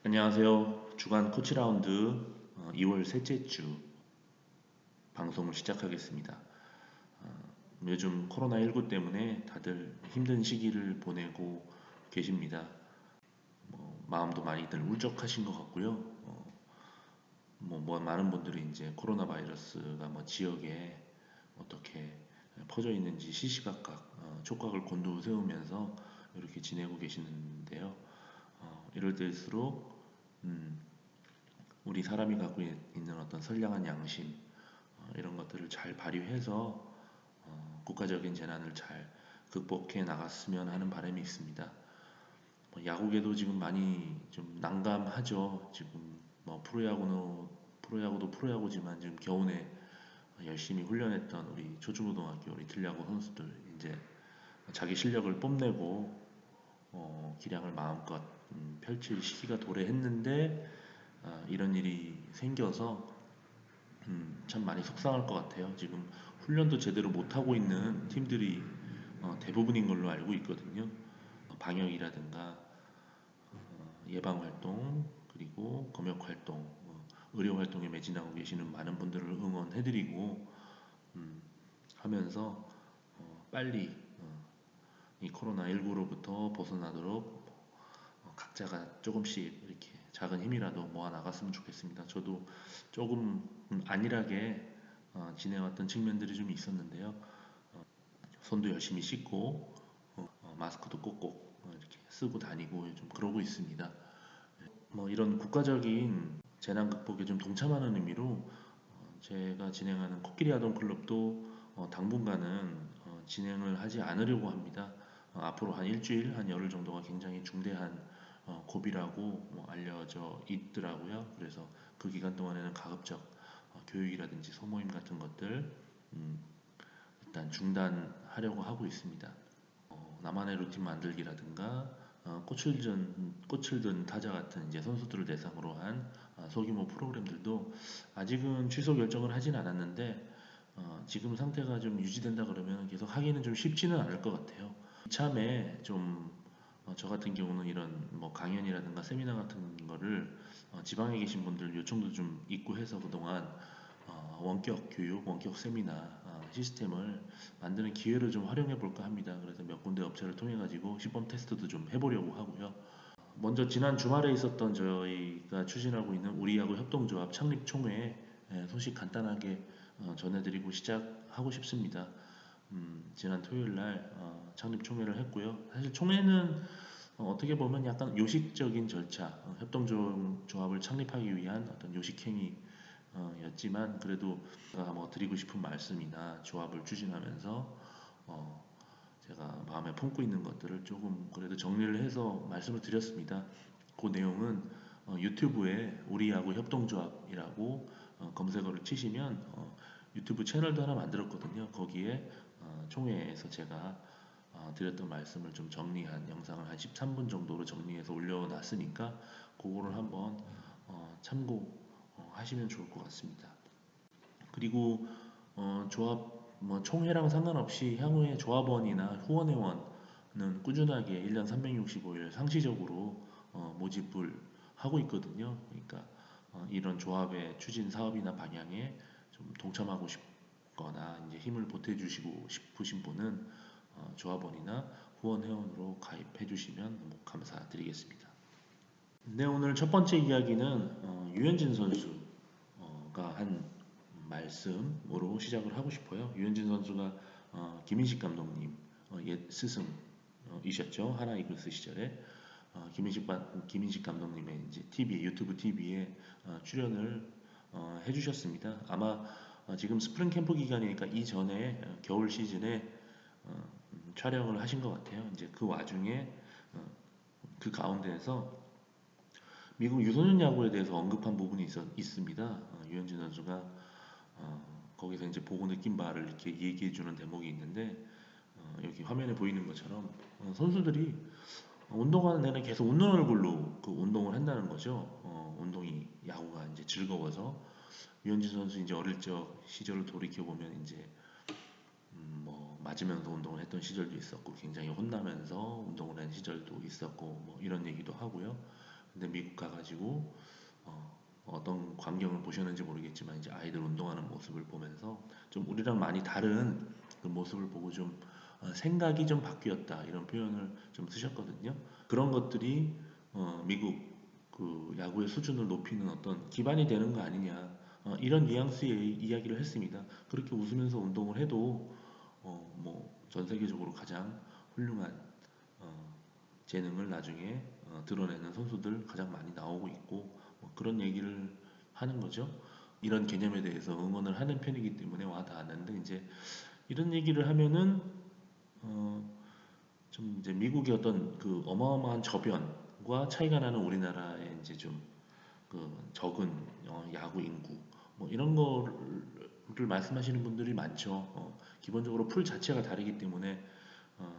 안녕하세요. 주간 코치 라운드 2월 셋째 주 방송을 시작하겠습니다. 요즘 코로나19 때문에 다들 힘든 시기를 보내고 계십니다. 마음도 많이들 울적하신 것 같고요. 많은 분들이 이제 코로나 바이러스가 지역에 어떻게 퍼져 있는지 시시각각 촉각을 곤두세우면서 이렇게 지내고 계시는데요. 이럴 때일수록 우리 사람이 갖고 있는 어떤 선량한 양심, 이런 것들을 잘 발휘해서 국가적인 재난을 잘 극복해 나갔으면 하는 바람이 있습니다. 야구계도 지금 많이 좀 난감하죠. 지금 프로야구도 프로야구지만 지금 겨우내 열심히 훈련했던 우리 초중고등학교 리틀야구 선수들 이제 자기 실력을 뽐내고 기량을 마음껏 펼칠 시기가 도래했는데, 이런 일이 생겨서 참 많이 속상할 것 같아요. 지금 훈련도 제대로 못하고 있는 팀들이 대부분인 걸로 알고 있거든요. 방역이라든가 예방 활동, 그리고 검역 활동, 의료 활동에 매진하고 계시는 많은 분들을 응원해드리고 하면서 빨리 이 코로나19로부터 벗어나도록 각자가 조금씩 이렇게 작은 힘이라도 모아 나갔으면 좋겠습니다. 저도 조금 안일하게 지내왔던 측면들이 좀 있었는데요. 손도 열심히 씻고 마스크도 꼭꼭 이렇게 쓰고 다니고 좀 그러고 있습니다. 이런 국가적인 재난 극복에 좀 동참하는 의미로 제가 진행하는 코끼리 아동 클럽도 당분간은 진행을 하지 않으려고 합니다. 앞으로 한 일주일, 한 열흘 정도가 굉장히 중대한 고비라고 알려져 있더라고요. 그래서 그 기간 동안에는 가급적 교육이라든지 소모임 같은 것들 일단 중단하려고 하고 있습니다. 나만의 루틴 만들기라든가 꽃을 든 타자 같은 이제 선수들을 대상으로 한 소규모 프로그램들도 아직은 취소 결정을 하진 않았는데, 지금 상태가 좀 유지된다 그러면 계속 하기는 좀 쉽지는 않을 것 같아요. 이참에 좀 저 같은 경우는 이런 강연이라든가 세미나 같은 거를 지방에 계신 분들 요청도 좀 있고 해서 그동안 원격 교육, 원격 세미나 시스템을 만드는 기회를 좀 활용해 볼까 합니다. 그래서 몇 군데 업체를 통해 가지고 시범 테스트도 좀 해보려고 하고요. 먼저 지난 주말에 있었던 저희가 추진하고 있는 우리 야구 협동조합 창립 총회 소식 간단하게 전해드리고 시작하고 싶습니다. 지난 토요일 날 창립 총회를 했고요. 사실 총회는 어떻게 보면 약간 요식적인 절차, 협동조합을 창립하기 위한 어떤 요식행위 였지만, 그래도 제가 드리고 싶은 말씀이나 조합을 추진하면서 제가 마음에 품고 있는 것들을 조금 그래도 정리를 해서 말씀을 드렸습니다. 그 내용은 유튜브에 우리 야구 협동조합이라고 검색어를 치시면 유튜브 채널도 하나 만들었거든요. 거기에 총회에서 제가 드렸던 말씀을 좀 정리한 영상을 한 13분 정도로 정리해서 올려놨으니까 그거를 한번 참고하시면 좋을 것 같습니다. 그리고 조합 총회랑 상관없이 향후에 조합원이나 후원회원은 꾸준하게 1년 365일 상시적으로 모집을 하고 있거든요. 그러니까 이런 조합의 추진 사업이나 방향에 좀 동참하고 싶거나 이제 힘을 보태주시고 싶으신 분은 조합원이나 후원회원으로 가입해 주시면 너무 감사드리겠습니다. 네, 오늘 첫 번째 이야기는 유현진 선수가 한 말씀으로 시작을 하고 싶어요. 유현진 선수가 김인식 감독님 옛 스승이셨죠. 하나 이글스 시절에 김인식 감독님의 이제 유튜브 TV에 출연을 해주셨습니다. 아마 지금 스프링 캠프 기간이니까 이전에 겨울 시즌에 촬영을 하신 것 같아요. 이제 그 와중에 그 가운데에서 미국 유소년 야구에 대해서 언급한 부분이 있습니다. 유현진 선수가 거기서 이제 보고 느낀 바를 이렇게 얘기해 주는 대목이 있는데, 여기 화면에 보이는 것처럼 선수들이 운동하는 내내 계속 웃는 얼굴로 그 운동을 한다는 거죠. 운동이 야구가 이제 즐거워서. 유현진 선수 이제 어릴 적 시절을 돌이켜 보면 이제 맞으면서 운동을 했던 시절도 있었고, 굉장히 혼나면서 운동을 한 시절도 있었고, 이런 얘기도 하고요. 근데 미국 가가지고 어떤 광경을 보셨는지 모르겠지만 이제 아이들 운동하는 모습을 보면서 좀 우리랑 많이 다른 그 모습을 보고 좀 생각이 좀 바뀌었다 이런 표현을 좀 쓰셨거든요. 그런 것들이 미국 그 야구의 수준을 높이는 어떤 기반이 되는 거 아니냐 이런 뉘앙스의 이야기를 했습니다. 그렇게 웃으면서 운동을 해도 뭐 전 세계적으로 가장 훌륭한 재능을 나중에 드러내는 선수들 가장 많이 나오고 있고 뭐 그런 얘기를 하는 거죠. 이런 개념에 대해서 응원을 하는 편이기 때문에 와 닿았는데 이제 이런 얘기를 하면은 어, 좀 이제 미국의 어떤 그 어마어마한 저변과 차이가 나는 우리나라의 이제 좀 그 적은 야구 인구 뭐 이런 거를 말씀하시는 분들이 많죠. 기본적으로 풀 자체가 다르기 때문에 어,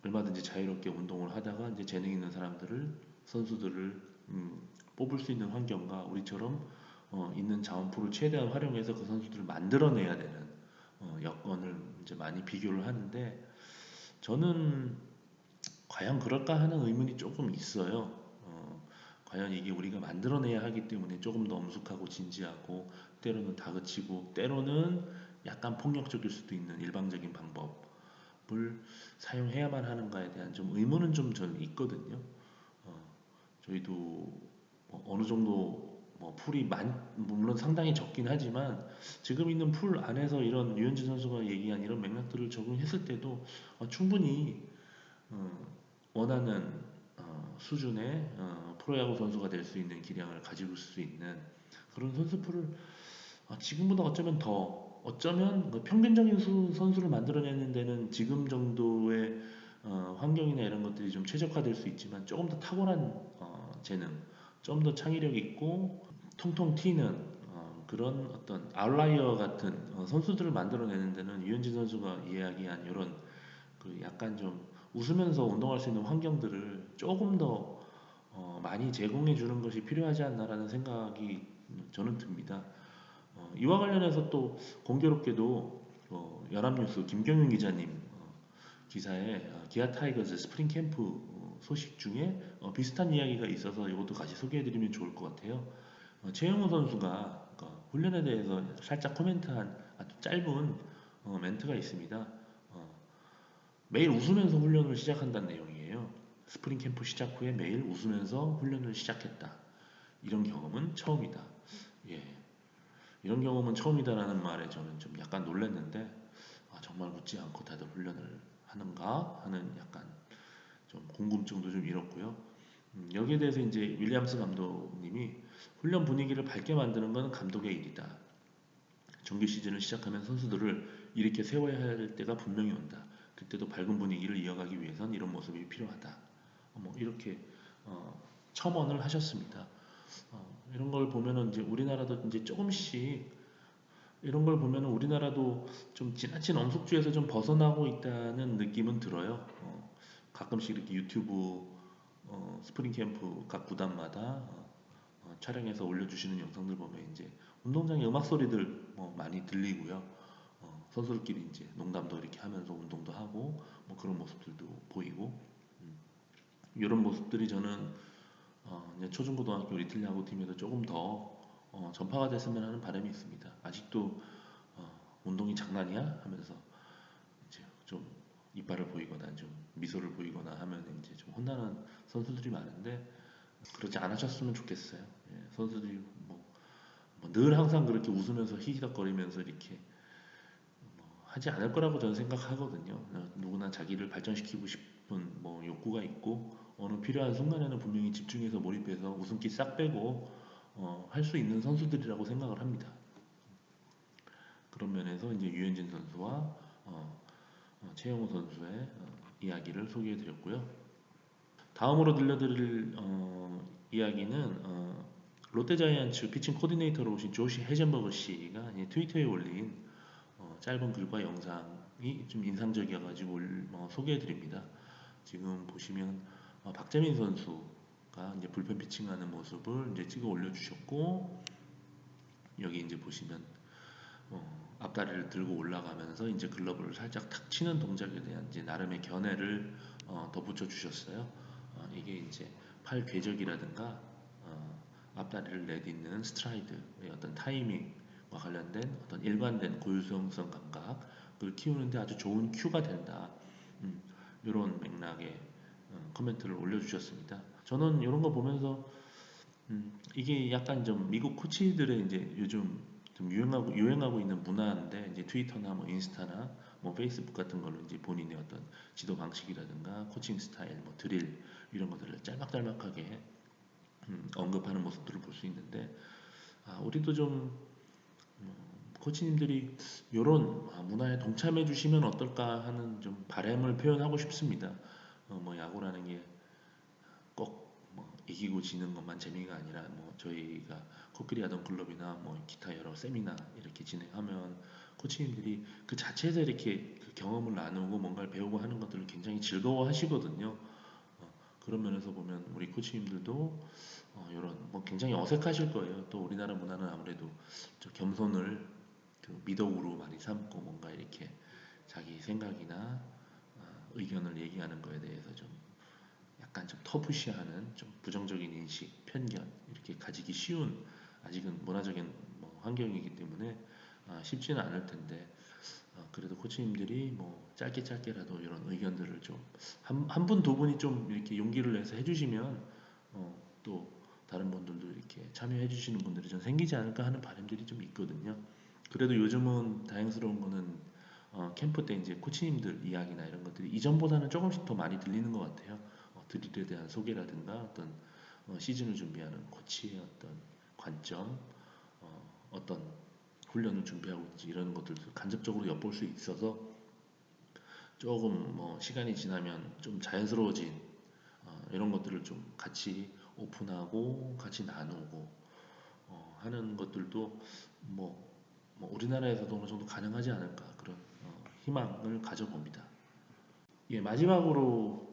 얼마든지 자유롭게 운동을 하다가 이제 재능 있는 사람들을 선수들을 뽑을 수 있는 환경과 우리처럼 있는 자원풀을 최대한 활용해서 그 선수들을 만들어내야 되는 여건을 이제 많이 비교를 하는데 저는 과연 그럴까 하는 의문이 조금 있어요. 과연 이게 우리가 만들어내야 하기 때문에 조금 더 엄숙하고 진지하고 때로는 다그치고 때로는 약간 폭력적일 수도 있는 일방적인 방법을 사용해야만 하는가에 대한 좀 의문은 좀 저는 있거든요. 어, 저희도 뭐 어느 정도 뭐 풀이 물론 상당히 적긴 하지만 지금 있는 풀 안에서 이런 류현진 선수가 얘기한 이런 맥락들을 적용했을 때도 충분히 어, 원하는 수준의 프로야구 선수가 될 수 있는 기량을 가지고 있을 수 있는 그런 선수풀을 지금보다 어쩌면 그 평균적인 선수를 만들어내는 데는 지금 정도의 환경이나 이런 것들이 좀 최적화될 수 있지만 조금 더 탁월한 재능, 좀 더 창의력 있고 통통 튀는 그런 어떤 아웃라이어 같은 선수들을 만들어내는 데는 유현진 선수가 이야기한 이런 그 약간 좀 웃으면서 운동할 수 있는 환경들을 조금 더 많이 제공해 주는 것이 필요하지 않나라는 생각이 저는 듭니다. 이와 관련해서 또 공교롭게도 연합뉴스 김경윤 기자님 기사에 기아 타이거즈 스프링 캠프 소식 중에 비슷한 이야기가 있어서 이것도 같이 소개해드리면 좋을 것 같아요. 최영우 선수가 훈련에 대해서 살짝 코멘트한 아주 짧은 멘트가 있습니다. 매일 웃으면서 훈련을 시작한다는 내용이에요. 스프링 캠프 시작 후에 매일 웃으면서 훈련을 시작했다. 이런 경험은 처음이다. 예, 이런 경험은 처음이다라는 말에 저는 좀 약간 놀랐는데 정말 웃지 않고 다들 훈련을 하는가 하는 약간 좀 궁금증도 좀 잃었고요. 여기에 대해서 이제 윌리엄스 감독님이 훈련 분위기를 밝게 만드는 것은 감독의 일이다. 정규 시즌을 시작하면 선수들을 이렇게 세워야 할 때가 분명히 온다. 그때도 밝은 분위기를 이어가기 위해선 이런 모습이 필요하다. 뭐 이렇게 첨언을 하셨습니다. 이런 걸 보면은 이제 우리나라도 이제 조금씩 이런 걸 보면은 우리나라도 좀 지나친 엄숙주의에서 좀 벗어나고 있다는 느낌은 들어요. 가끔씩 이렇게 유튜브 스프링 캠프 각 구단마다 촬영해서 올려주시는 영상들 보면 이제 운동장에 음악 소리들 많이 들리고요. 선수들끼리 이제 농담도 이렇게 하면서 운동도 하고 뭐 그런 모습들도 보이고 이런 모습들이 저는 이제 초중고등학교 리틀 야구 팀에도 조금 더 전파가 됐으면 하는 바람이 있습니다. 아직도 운동이 장난이야 하면서 이제 좀 이빨을 보이거나 좀 미소를 보이거나 하면 이제 좀 혼나는 선수들이 많은데 그러지 않으셨으면 좋겠어요. 예, 선수들이 늘 항상 그렇게 웃으면서 히히덕거리면서 이렇게 하지 않을 거라고 저는 생각하거든요. 누구나 자기를 발전시키고 싶은 뭐 욕구가 있고 어느 필요한 순간에는 분명히 집중해서 몰입해서 웃음기 싹 빼고 할 수 있는 선수들이라고 생각을 합니다. 그런 면에서 이제 유현진 선수와 최영우 선수의 이야기를 소개해드렸고요. 다음으로 들려드릴 이야기는 롯데자이언츠 피칭 코디네이터로 오신 조시 해전버그 씨가 트위터에 올린 짧은 글과 영상이 좀 인상적이어가지고 소개해드립니다. 지금 보시면 박재민 선수가 이제 불펜 피칭하는 모습을 이제 찍어 올려주셨고 여기 이제 보시면 앞다리를 들고 올라가면서 이제 글러브를 살짝 탁 치는 동작에 대한 이제 나름의 견해를 덧붙여 주셨어요. 이게 이제 팔 궤적이라든가 앞다리를 내딛는 스트라이드의 어떤 타이밍과 관련된 어떤 일관된 고유성성 감각 그걸 키우는데 아주 좋은 큐가 된다. 이런 맥락의 코멘트를 올려주셨습니다. 저는 이런 거 보면서 이게 약간 좀 미국 코치들의 이제 요즘 좀 유행하고 있는 문화인데 이제 트위터나 뭐 인스타나 뭐 페이스북 같은 걸로 이제 본인의 어떤 지도 방식이라든가 코칭 스타일, 뭐 드릴 이런 것들을 짤막짤막하게 언급하는 모습들을 볼 수 있는데 우리도 좀 코치님들이 이런 문화에 동참해 주시면 어떨까 하는 좀 바람을 표현하고 싶습니다. 뭐 야구라는 게 꼭 뭐 이기고 지는 것만 재미가 아니라 뭐 저희가 코끼리 하던 클럽이나 뭐 기타 여러 세미나 이렇게 진행하면 코치님들이 그 자체에서 이렇게 그 경험을 나누고 뭔가를 배우고 하는 것들을 굉장히 즐거워하시거든요. 그런 면에서 보면 우리 코치님들도 이런 뭐 굉장히 어색하실 거예요. 또 우리나라 문화는 아무래도 저 겸손을 그 미덕으로 많이 삼고 뭔가 이렇게 자기 생각이나 의견을 얘기하는 거에 대해서 좀 약간 좀 터부시하는 좀 부정적인 인식, 편견 이렇게 가지기 쉬운 아직은 문화적인 뭐 환경이기 때문에 쉽지는 않을 텐데 그래도 코치님들이 뭐 짧게라도 이런 의견들을 좀 한 분 두 분이 좀 이렇게 용기를 내서 해주시면 또 다른 분들도 이렇게 참여해 주시는 분들이 좀 생기지 않을까 하는 바람들이 좀 있거든요. 그래도 요즘은 다행스러운 거는 캠프 때 이제 코치님들 이야기나 이런 것들이 이전보다는 조금씩 더 많이 들리는 것 같아요. 드릴에 대한 소개라든가 어떤 시즌을 준비하는 코치의 어떤 관점, 어떤 훈련을 준비하고 있는지 이런 것들도 간접적으로 엿볼 수 있어서 조금 뭐 시간이 지나면 좀 자연스러워진 이런 것들을 좀 같이 오픈하고 같이 나누고 하는 것들도 뭐 우리나라에서도 어느 정도 가능하지 않을까 그런 희망을 가져봅니다. 예, 마지막으로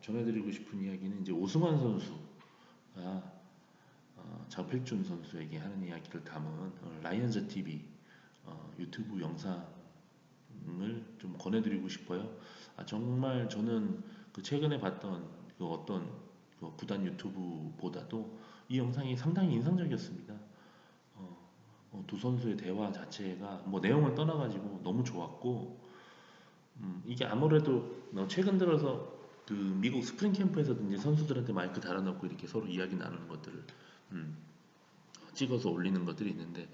전해드리고 싶은 이야기는 이제 오승환 선수가 장필준 선수에게 하는 이야기를 담은 라이언즈 TV 유튜브 영상을 좀 권해드리고 싶어요. 정말 저는 그 최근에 봤던 그 어떤 그 구단 유튜브보다도 이 영상이 상당히 인상적이었습니다. 두 선수의 대화 자체가 뭐 내용을 떠나가지고 너무 좋았고 이게 아무래도 최근 들어서 그 미국 스프링 캠프에서도 이제 선수들한테 마이크 달아놓고 이렇게 서로 이야기 나누는 것들을 음, 찍어서 올리는 것들이 있는데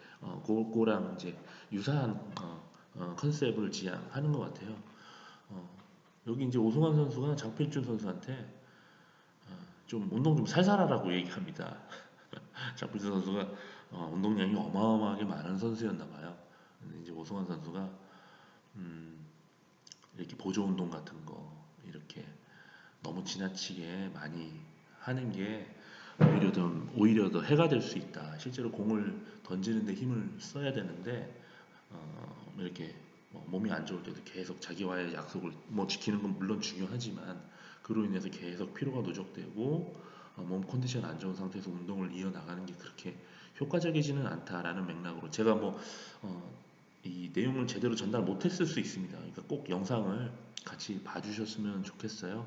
그거랑 이제 유사한 컨셉을 지향하는 것 같아요. 어, 여기 이제 오승환 선수가 장필준 선수한테 좀 운동 좀 살살 하라고 얘기합니다. 장필준 선수가 운동량이 어마어마하게 많은 선수였나 봐요. 근데 이제 오승환 선수가 음, 이렇게 보조 운동 같은 거 이렇게 너무 지나치게 많이 하는 게 오히려 더 해가 될 수 있다. 실제로 공을 던지는데 힘을 써야 되는데 이렇게 뭐 몸이 안 좋을 때도 계속 자기와의 약속을 뭐 지키는 건 물론 중요하지만 그로 인해서 계속 피로가 누적되고 몸 컨디션 안 좋은 상태에서 운동을 이어나가는 게 그렇게 효과적이지는 않다라는 맥락으로 제가 이 내용을 제대로 전달 못했을 수 있습니다. 그러니까 꼭 영상을 같이 봐주셨으면 좋겠어요.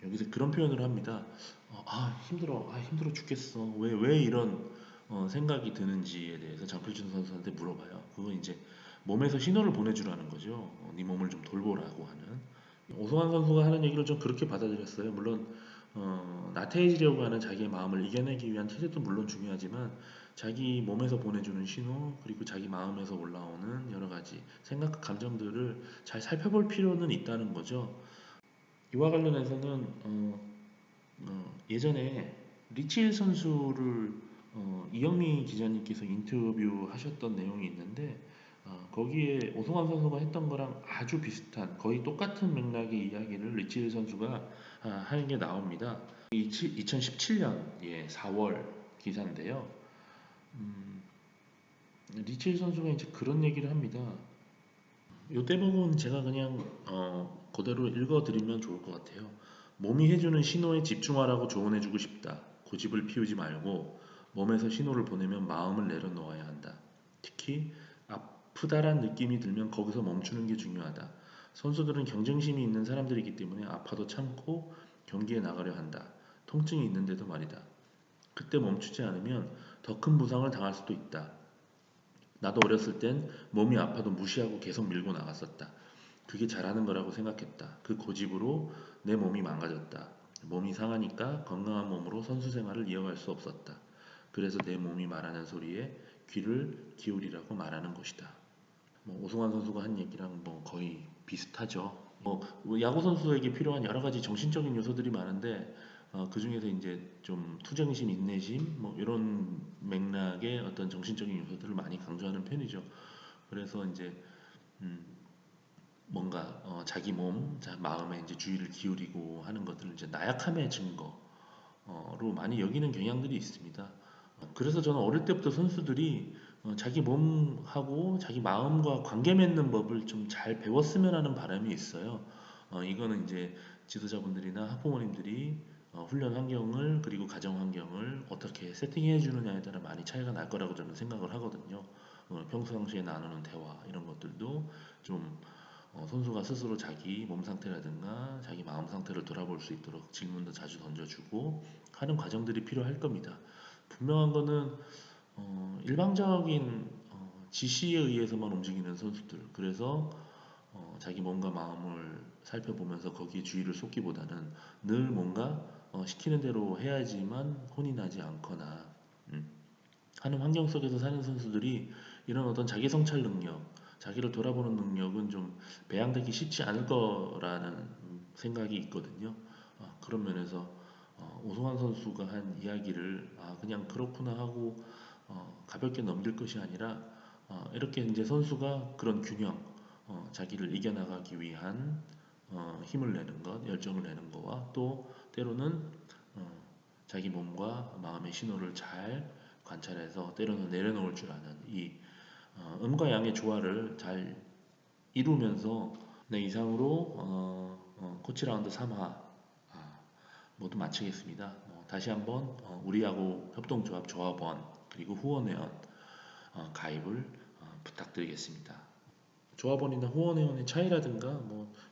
여기서 그런 표현을 합니다. 힘들어 죽겠어. 왜 이런 생각이 드는지에 대해서 장필준 선수한테 물어봐요. 그건 이제 몸에서 신호를 보내주라는 거죠. 네 몸을 좀 돌보라고 하는. 오성환 선수가 하는 얘기를 좀 그렇게 받아들였어요. 물론 나태해지려고 하는 자기의 마음을 이겨내기 위한 체력도 물론 중요하지만 자기 몸에서 보내주는 신호 그리고 자기 마음에서 올라오는 여러 가지 생각과 감정들을 잘 살펴볼 필요는 있다는 거죠. 이와 관련해서는 예전에 리치일 선수를 이영미 기자님께서 인터뷰하셨던 내용이 있는데 거기에 오승환 선수가 했던 거랑 아주 비슷한 거의 똑같은 맥락의 이야기를 리치일 선수가 하는 게 나옵니다. 2017년 4월 기사인데요. 음, 리치일 선수가 이제 그런 얘기를 합니다. 요 대목은 제가 그냥 그대로 읽어드리면 좋을 것 같아요. 몸이 해주는 신호에 집중하라고 조언해주고 싶다. 고집을 피우지 말고 몸에서 신호를 보내면 마음을 내려놓아야 한다. 특히 아프다란 느낌이 들면 거기서 멈추는 게 중요하다. 선수들은 경쟁심이 있는 사람들이기 때문에 아파도 참고 경기에 나가려 한다. 통증이 있는데도 말이다. 그때 멈추지 않으면 더 큰 부상을 당할 수도 있다. 나도 어렸을 땐 몸이 아파도 무시하고 계속 밀고 나갔었다. 그게 잘하는 거라고 생각했다. 그 고집으로 내 몸이 망가졌다. 몸이 상하니까 건강한 몸으로 선수 생활을 이어갈 수 없었다. 그래서 내 몸이 말하는 소리에 귀를 기울이라고 말하는 것이다. 오승환 선수가 한 얘기랑 거의 비슷하죠. 야구 선수에게 필요한 여러 가지 정신적인 요소들이 많은데 그 중에서 이제 좀 투쟁심, 인내심 이런 맥락의 어떤 정신적인 요소들을 많이 강조하는 편이죠. 그래서 이제 음, 뭔가 자기 몸, 마음에 이제 주의를 기울이고 하는 것들을 이제 나약함의 증거로 많이 여기는 경향들이 있습니다. 그래서 저는 어릴 때부터 선수들이 자기 몸하고 자기 마음과 관계 맺는 법을 좀 잘 배웠으면 하는 바람이 있어요. 이거는 이제 지도자분들이나 학부모님들이 훈련 환경을 그리고 가정 환경을 어떻게 세팅해 주느냐에 따라 많이 차이가 날 거라고 저는 생각을 하거든요. 평상시에 나누는 대화 이런 것들도 좀 선수가 스스로 자기 몸 상태라든가 자기 마음 상태를 돌아볼 수 있도록 질문도 자주 던져주고 하는 과정들이 필요할 겁니다. 분명한 거는 일방적인 지시에 의해서만 움직이는 선수들, 그래서 자기 몸과 마음을 살펴보면서 거기에 주의를 쏟기보다는 늘 뭔가 시키는 대로 해야지만 혼이 나지 않거나 음, 하는 환경 속에서 사는 선수들이 이런 어떤 자기 성찰 능력, 자기를 돌아보는 능력은 좀 배양되기 쉽지 않을 거라는 생각이 있거든요. 그런 면에서 오승환 선수가 한 이야기를 그냥 그렇구나 하고 가볍게 넘길 것이 아니라 이렇게 이제 선수가 그런 균형, 자기를 이겨나가기 위한 힘을 내는 것, 열정을 내는 거와 또 때로는 어, 자기 몸과 마음의 신호를 잘 관찰해서 때로는 내려놓을 줄 아는 이 음과 양의 조화를 잘 이루면서 네, 이상으로 코치 라운드 3화 모두 마치겠습니다. 다시 한번 우리하고 협동조합 조합원 그리고 후원회원 가입을 부탁드리겠습니다. 조합원이나 후원회원의 차이라든가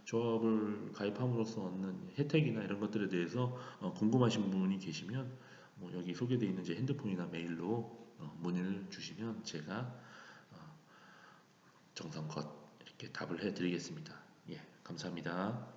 조합을 가입함으로써 얻는 혜택이나 이런 것들에 대해서 궁금하신 분이 계시면 여기 소개되어 있는 제 핸드폰이나 메일로 문의를 주시면 제가 정성껏 이렇게 답을 해드리겠습니다. 예, 감사합니다.